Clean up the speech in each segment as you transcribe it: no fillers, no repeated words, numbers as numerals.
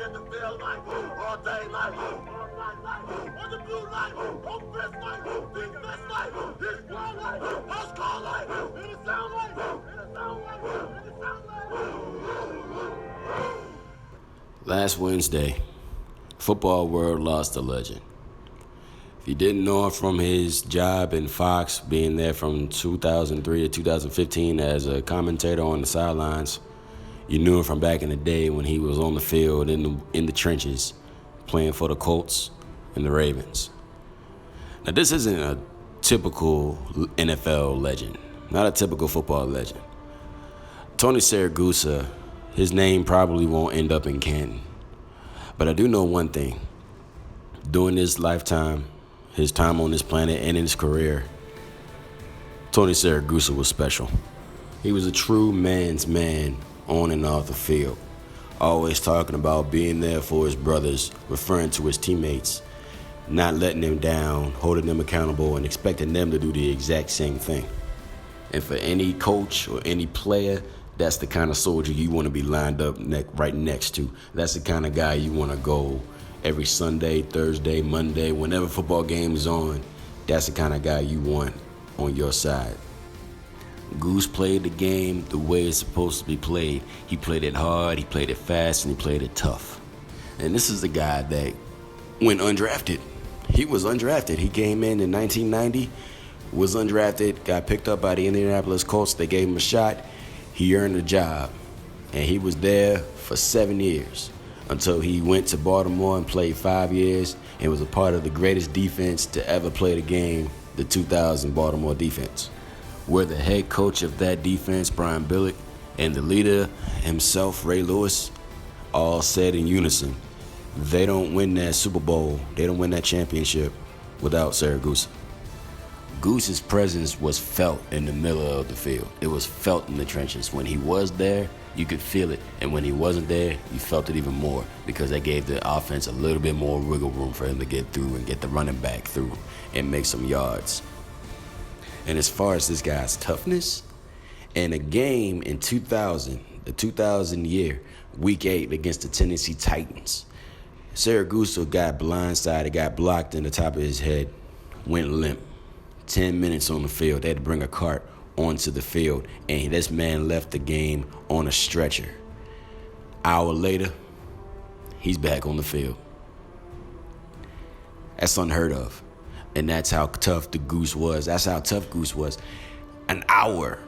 in the field light, all day light, all night light, on the blue light, on fist light, defense light, this wild light, house call light, and the sound light, and the sound light, and the sound light. Last Wednesday, football world lost a legend. If you didn't know him from his job in Fox, being there from 2003 to 2015 as a commentator on the sidelines, you knew him from back in the day when he was on the field in the trenches, playing for the Colts and the Ravens. Now, this isn't a typical NFL legend, not a typical football legend. Tony Siragusa, his name probably won't end up in Canton. But I do know one thing. During his lifetime, his time on this planet and in his career, Tony Siragusa was special. He was a true man's man on and off the field, always talking about being there for his brothers, referring to his teammates, not letting them down, holding them accountable, and expecting them to do the exact same thing. And for any coach or any player, that's the kind of soldier you want to be lined up right next to. That's the kind of guy you want to go every Sunday, Thursday, Monday, whenever football game is on. That's the kind of guy you want on your side. Goose played the game the way it's supposed to be played. He played it hard, he played it fast, and he played it tough. And this is the guy that went undrafted. He was undrafted. He came in 1990, was undrafted, got picked up by the Indianapolis Colts. They gave him a shot. He earned a job, and he was there for 7 years until he went to Baltimore and played 5 years and was a part of the greatest defense to ever play the game, the 2000 Baltimore defense, where the head coach of that defense, Brian Billick, and the leader himself, Ray Lewis, all said in unison, they don't win that Super Bowl, they don't win that championship without Siragusa. Goose's presence was felt in the middle of the field. It was felt in the trenches. When he was there, you could feel it. And when he wasn't there, you felt it even more because that gave the offense a little bit more wiggle room for him to get through and get the running back through and make some yards. And as far as this guy's toughness, in a game in 2000, the 2000 year, Week 8 against the Tennessee Titans, Siragusa got blindsided, got blocked in the top of his head, went limp. 10 minutes on the field. They had to bring a cart onto the field, and this man left the game on a stretcher. Hour later, he's back on the field. That's unheard of. And that's how tough the Goose was. That's how tough Goose was. An hour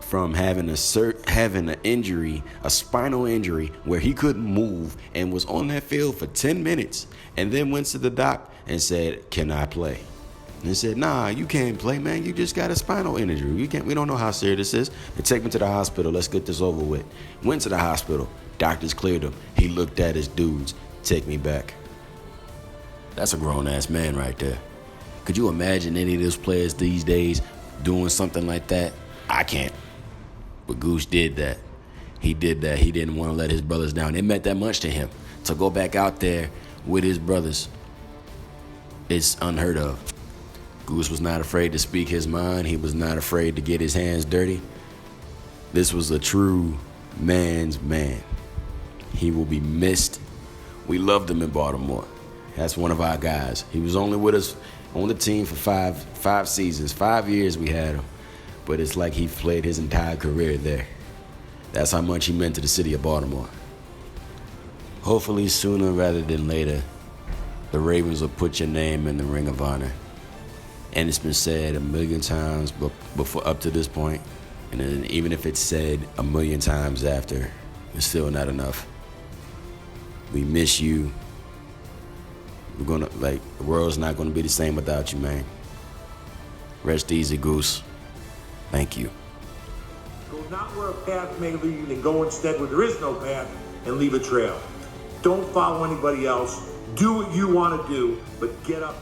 from having an injury, a spinal injury, where he couldn't move and was on that field for 10 minutes, and then went to the doc and said, "Can I play?" And they said, "Nah, you can't play, man. You just got a spinal injury. We don't know how serious this is. They take me to the hospital. Let's get this over with." Went to the hospital. Doctors cleared him. He looked at his dudes. "Take me back." That's a grown-ass man right there. Could you imagine any of those players these days doing something like that? I can't. But Goose did that. He did that. He didn't want to let his brothers down. It meant that much to him. To go back out there with his brothers, it's unheard of. Goose was not afraid to speak his mind. He was not afraid to get his hands dirty. This was a true man's man. He will be missed. We loved him in Baltimore. That's one of our guys. He was only with us on the team for five seasons. 5 years we had him. But it's like he played his entire career there. That's how much he meant to the city of Baltimore. Hopefully sooner rather than later, the Ravens will put your name in the Ring of Honor. And it's been said a million times before up to this point, and then even if it's said a million times after, it's still not enough. We miss you. The world's not gonna be the same without you, man. Rest easy, Goose. Thank you. Go not where a path may lead, and go instead where there is no path and leave a trail. Don't follow anybody else. Do what you want to do, but get up.